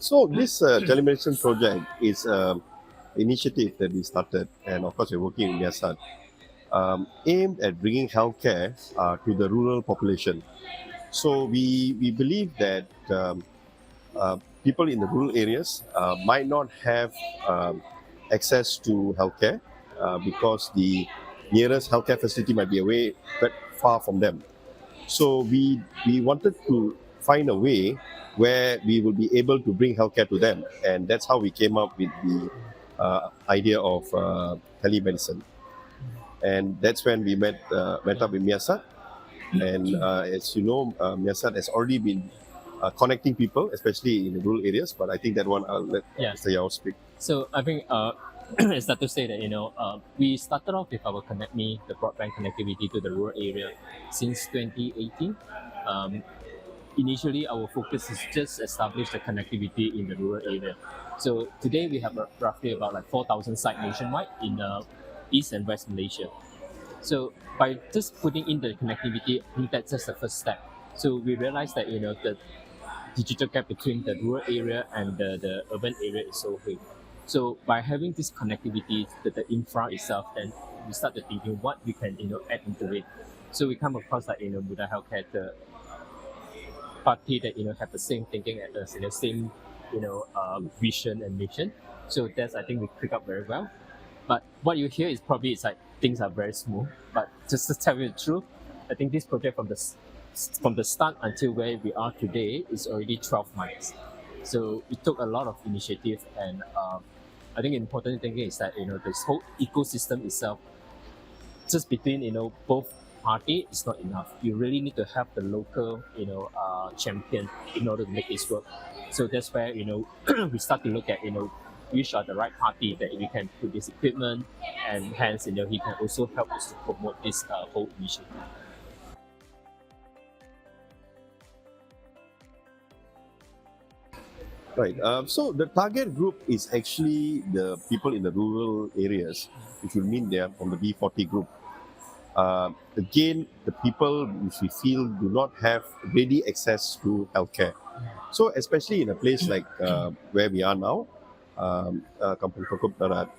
So this telemedicine project is an initiative that we started, and of course we're working in MEASAT, aimed at bringing healthcare to the rural population. So we believe that people in the rural areas might not have access to healthcare because the nearest healthcare facility might be away but far from them. So we wanted to find a way where we will be able to bring healthcare to them, and that's how we came up with the idea of telemedicine. And that's when we met up with MEASAT. And as you know, MEASAT has already been connecting people, especially in the rural areas. But I think that one I'll let Mr. Yau speak. So I think it's that to say that we started off with our ConnectMe, the broadband connectivity to the rural area, since 2018. Initially, our focus is just establish the connectivity in the rural area. So today we have roughly about like 4,000 sites nationwide in East and West Malaysia. So by just putting in the connectivity, I think that's just the first step. So we realized that the digital gap between the rural area and the urban area is so big. So by having this connectivity, the infra itself, then we started thinking what we can add into it. So we come across like Mudah Healththech, the party that have the same thinking as us, same vision and mission. So that's, I think, we click up very well. But what you hear is probably it's like things are very smooth. But just to tell you the truth, I think this project from the start until where we are today is already 12 months. So it took a lot of initiative, and I think important thing is that this whole ecosystem itself, just between both parties, is not enough. You really need to have the local champion in order to make this work. So that's where we start to look at which are the right party that we can put this equipment, and hence he can also help us to promote this whole initiative. Right. So the target group is actually the people in the rural areas, which will mean they are from the B40 group. Again, the people which we feel do not have ready access to healthcare. So especially in a place like where we are now, Kg Togop Darat,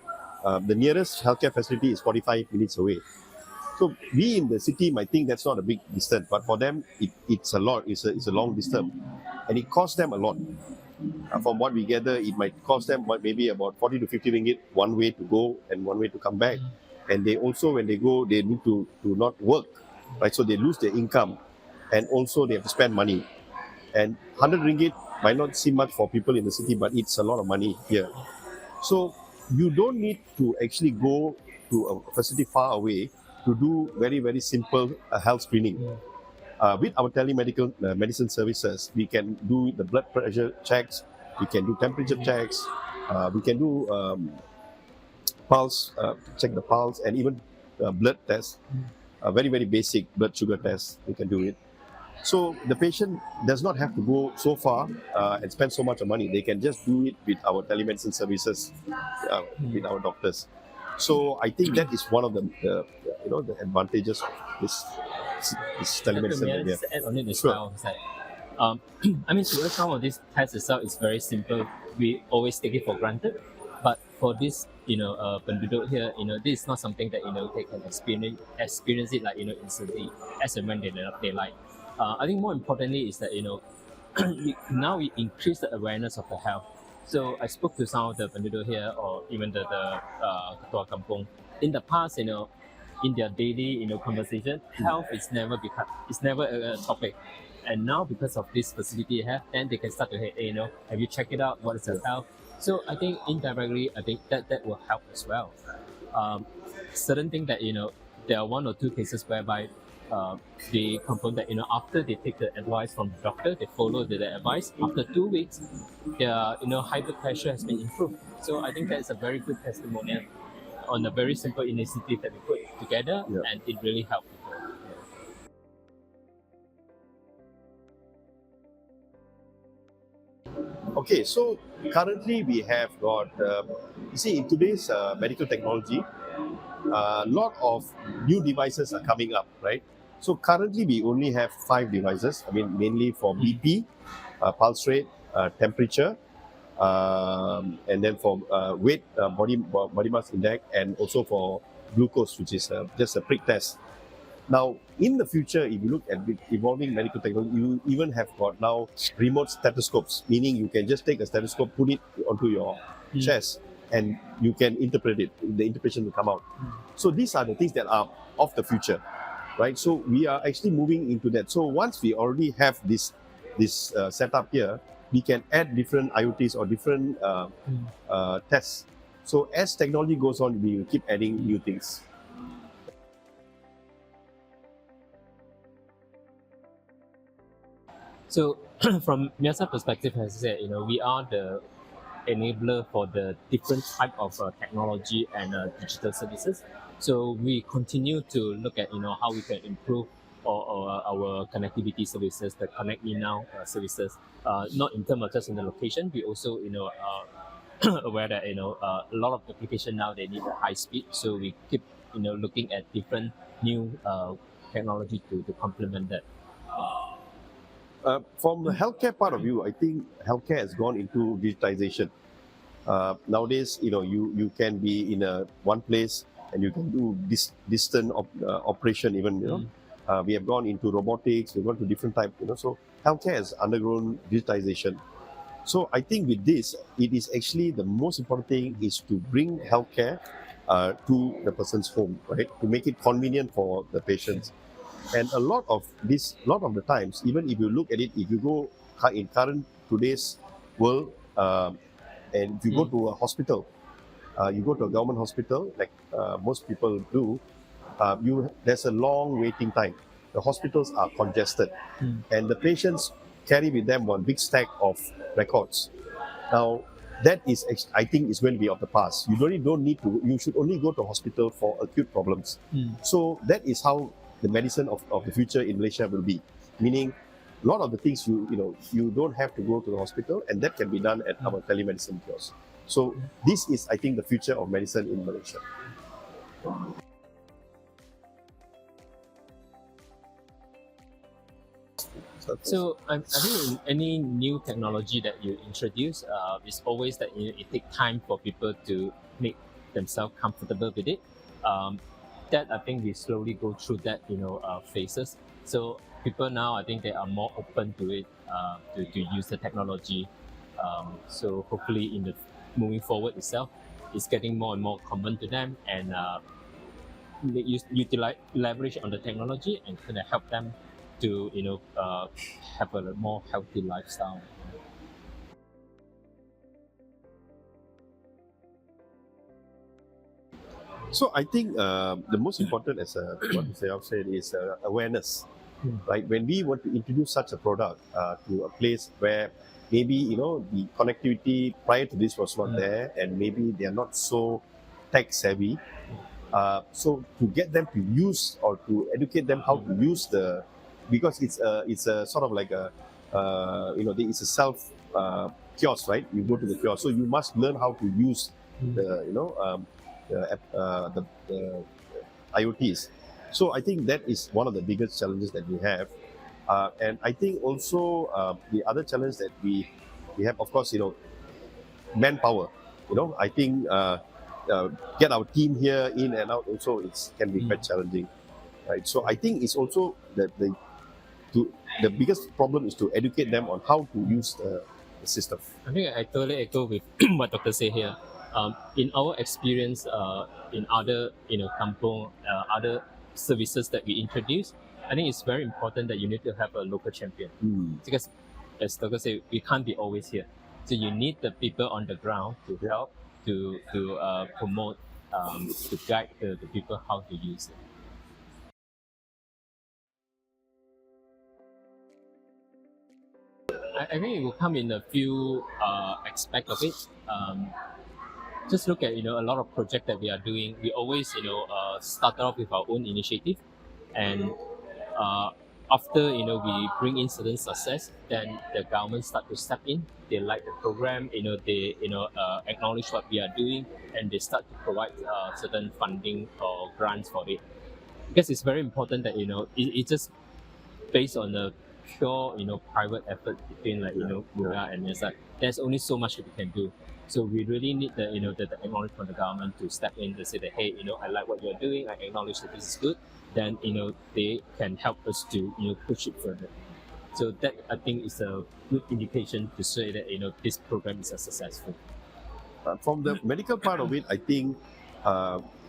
the nearest healthcare facility is 45 minutes away. So we in the city might think that's not a big distance, but for them it's a lot. It's a long distance, and it costs them a lot. From what we gather, it might cost them maybe about 40 to 50 ringgit one way to go and one way to come back. And they also, when they go, they need to not work, right? So they lose their income, and also they have to spend money. And 100 ringgit might not seem much for people in the city, but it's a lot of money here. So you don't need to actually go to a facility far away to do very, very simple health screening. With our telemedical medicine services, we can do the blood pressure checks, we can do temperature checks, we can do pulse, check the pulse, and even blood tests. Very, very basic blood sugar tests, we can do it. So the patient does not have to go so far and spend so much money. They can just do it with our telemedicine services, with our doctors. So I think that is one of the advantages of this telemedicine. Just add on it as well. It's like, I mean, to us, some of this test itself is very simple. We always take it for granted. But for this, penduduk here, this is not something that they can experience it like instantly as and when they like. I think more importantly is that now we increase the awareness of the health. So I spoke to some of the penduduk here, or even the ketua kampung. In the past, in their daily conversation, health is never a topic. And now because of this facility you have, then they can start to hey, have you checked it out? What is your health? So I think indirectly, I think that will help as well. Certain thing that there are one or two cases whereby they confirm that after they take the advice from the doctor, they follow the advice. After 2 weeks, their high blood pressure has been improved. So I think that's a very good testimonial on a very simple initiative that we put together, and it really helped people. Okay, so currently we have got, in today's medical technology, a lot of new devices are coming up, right? So currently we only have 5 devices, mainly for BP, pulse rate, temperature, and then for weight, body mass index, and also for glucose, which is just a prick test. Now, in the future, if you look at the evolving medical technology, you even have got now remote stethoscopes, meaning you can just take a stethoscope, put it onto your chest, and you can interpret it. The interpretation will come out. So these are the things that are of the future, right? So we are actually moving into that. So once we already have this setup here, we can add different IoTs or different tests. So as technology goes on, we will keep adding new things. So from MEASAT perspective, as I said, we are the enabler for the different type of technology and digital services. So we continue to look at how we can improve our connectivity services, the CONNECTme NOW services. Not in terms of just in the location, we also aware that a lot of application now they need a high speed. So we keep looking at different new technology to complement that. From the healthcare part of view, I think healthcare has gone into digitization. Nowadays, you can be in one place and you can do this distant operation. Even we have gone into robotics. We've gone to different types. So healthcare has undergone digitization. So I think with this, it is actually the most important thing is to bring healthcare to the person's home, right? To make it convenient for the patients. And a lot of the times, even if you look at it, if you go in current today's world, and if you go to a hospital, you go to a government hospital, like most people do, there's a long waiting time. The hospitals are congested, and the patients carry with them one big stack of records. Now, that is, I think, is going to be of the past. You don't need to. You should only go to hospital for acute problems. So that is how the medicine of the future in Malaysia will be. Meaning, a lot of the things you don't have to go to the hospital, and that can be done at our telemedicine kiosk. So this is, I think, the future of medicine in Malaysia. So I think in any new technology that you introduce, it's always that it takes time for people to make themselves comfortable with it. That I think we slowly go through that phases. So people now, I think they are more open to it, to use the technology. So hopefully in the moving forward itself, it's getting more and more common to them, and utilize leverage on the technology and kind of help them to have a more healthy lifestyle. So I think the most important, as what Mr. Yau said, is awareness. Right? When we want to introduce such a product to a place where maybe the connectivity prior to this was not there, and maybe they are not so tech savvy. So to get them to use or to educate them how to use because it's a sort of like it's a self kiosk, right? You go to the kiosk, so you must learn how to use the IoTs. So I think that is one of the biggest challenges that we have, and I think also the other challenge that we have, of course, manpower. I think get our team here in and out also can be quite challenging, right? So I think it's also the biggest problem is to educate them on how to use the system. I think I totally echo with what Doctor say here. In our experience, in other kampong, other services that we introduce, I think it's very important that you need to have a local champion, because as Doctor said, we can't be always here. So you need the people on the ground to help, to promote, to guide the people how to use it. I think it will come in a few aspects of it. Just look at a lot of projects that we are doing. We always start off with our own initiative, and after we bring in certain success, then the government start to step in. They like the program, they acknowledge what we are doing, and they start to provide certain funding or grants for it. Because it's very important that it's just based on the pure, private effort between Mudah and MEASAT, there's only so much that we can do. So we really need the acknowledgement from the government to step in to say that, hey, I like what you're doing. I acknowledge that this is good. Then they can help us to push it further. So that, I think, is a good indication to say that this program is successful. From the medical part of it, I think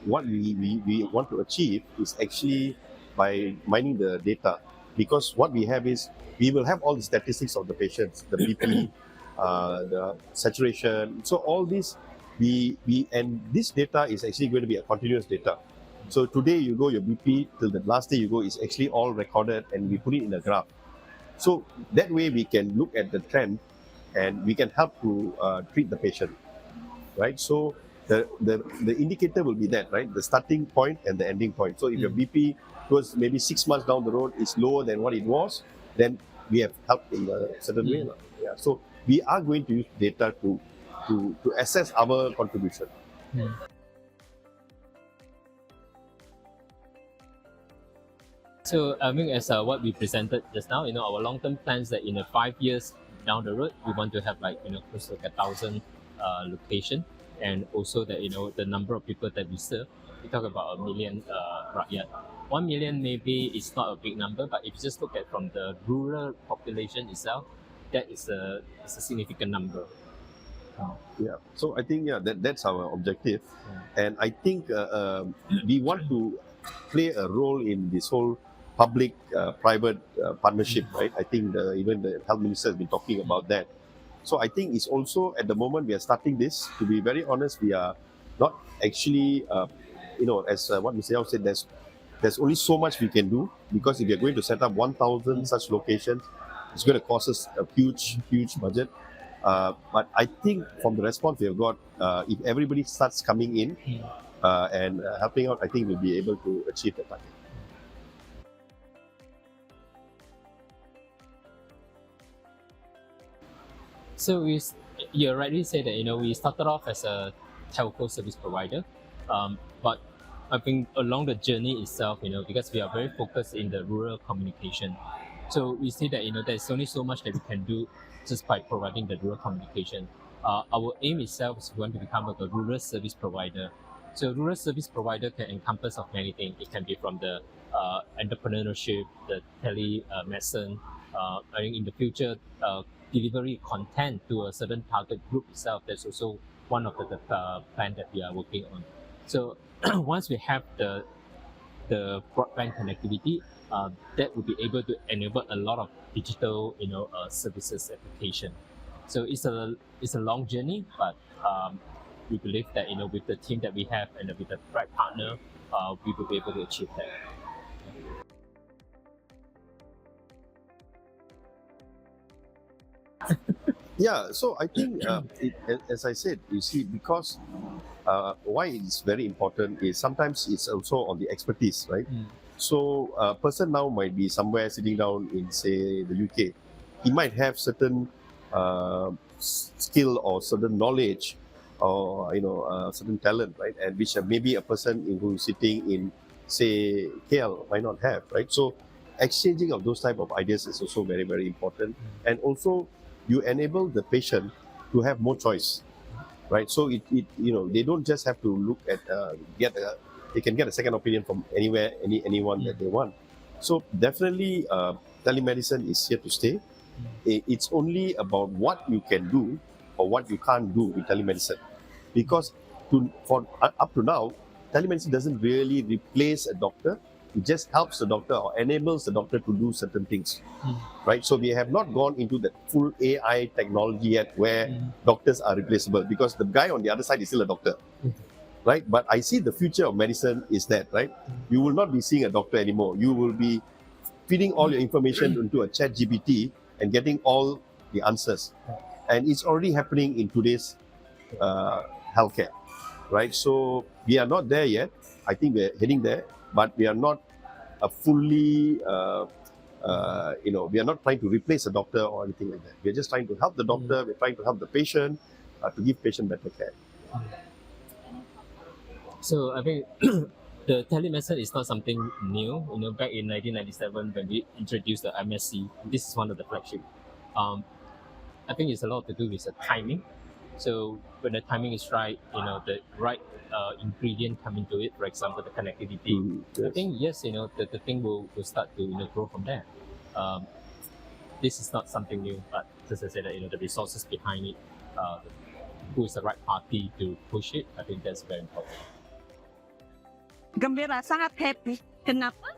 what we want to achieve is actually by mining the data, because what we have is we will have all the statistics of the patients, the BP, the saturation. So all this, and this data is actually going to be a continuous data. So today you go, your BP till the last day you go is actually all recorded, and we put it in a graph. So that way we can look at the trend and we can help to treat the patient, right? So the indicator will be that, right? The starting point and the ending point. So if your BP goes maybe 6 months down the road is lower than what it was, then we have helped in a certain way. Yeah. So we are going to use data to assess our contribution. So I mean, as what we presented just now, our long-term plans that in 5 years down the road, we want to have close to 1,000 location, and also that the number of people that we serve. We talk about 1 million rakyat. 1 million maybe is not a big number, but if you just look at from the rural population itself, that is a significant number. Yeah. So I think that's our objective, and I think we want to play a role in this whole public-private partnership, right? I think even the health minister has been talking about that. So I think it's also at the moment we are starting this. To be very honest, we are not actually, as what Mr. Yau said, there's only so much we can do, because if we are going to set up 1,000 such locations, it's going to cost us a huge budget. But I think from the response we have got, if everybody starts coming in and helping out, I think we'll be able to achieve that target. So you rightly say that we started off as a telco service provider, but I think along the journey itself, because we are very focused in the rural communication, so we see that there's only so much that we can do just by providing the rural communication. Our aim itself is we want to become a rural service provider. So rural service provider can encompass of many things. It can be from the entrepreneurship, the telemedicine. I think in the future, delivery content to a certain target group itself. That's also one of the plan that we are working on. So once we have the broadband connectivity, that will be able to enable a lot of digital services application. So it's a long journey, but we believe that with the team that we have and with the right partner, we will be able to achieve that. Yeah, so I think, as I said, you see, because why it's very important is sometimes it's also on the expertise, right? So a person now might be somewhere sitting down in, say, the UK. He might have certain skill or certain knowledge or certain talent, right? And which maybe a person who's sitting in, say, KL might not have, right? So exchanging of those type of ideas is also very, very important. And also you enable the patient to have more choice, right? So they don't just have to look at they can get a second opinion from anywhere, anyone that they want. So definitely telemedicine is here to stay. It's only about what you can do or what you can't do with telemedicine, because up to now, telemedicine doesn't really replace a doctor. It just helps the doctor or enables the doctor to do certain things, right? So we have not gone into the full AI technology yet where doctors are replaceable, because the guy on the other side is still a doctor, right? But I see the future of medicine is that, right? You will not be seeing a doctor anymore. You will be feeding all your information into a chat GPT and getting all the answers. And it's already happening in today's healthcare, right? So we are not there yet. I think we're heading there, but we are not fully, we are not trying to replace a doctor or anything like that. We're just trying to help the doctor. We're trying to help the patient to give patient better care. So I think the telemedicine is not something new. Back in 1997 when we introduced the MSC, this is one of the flagship. I think it's a lot to do with the timing. So when the timing is right, the right ingredient come into it. For example, the connectivity. Yes. I think yes, the thing will start to grow from there. This is not something new, but as I said, the resources behind it, who is the right party to push it. I think that's very important. Gembira, sangat happy. Kenapa?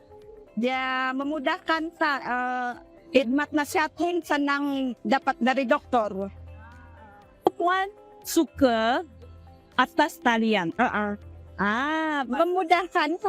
Dia memudahkan khidmat nasihatin senang dapat dari dokter. Puan suka atas talian. Memudahkan.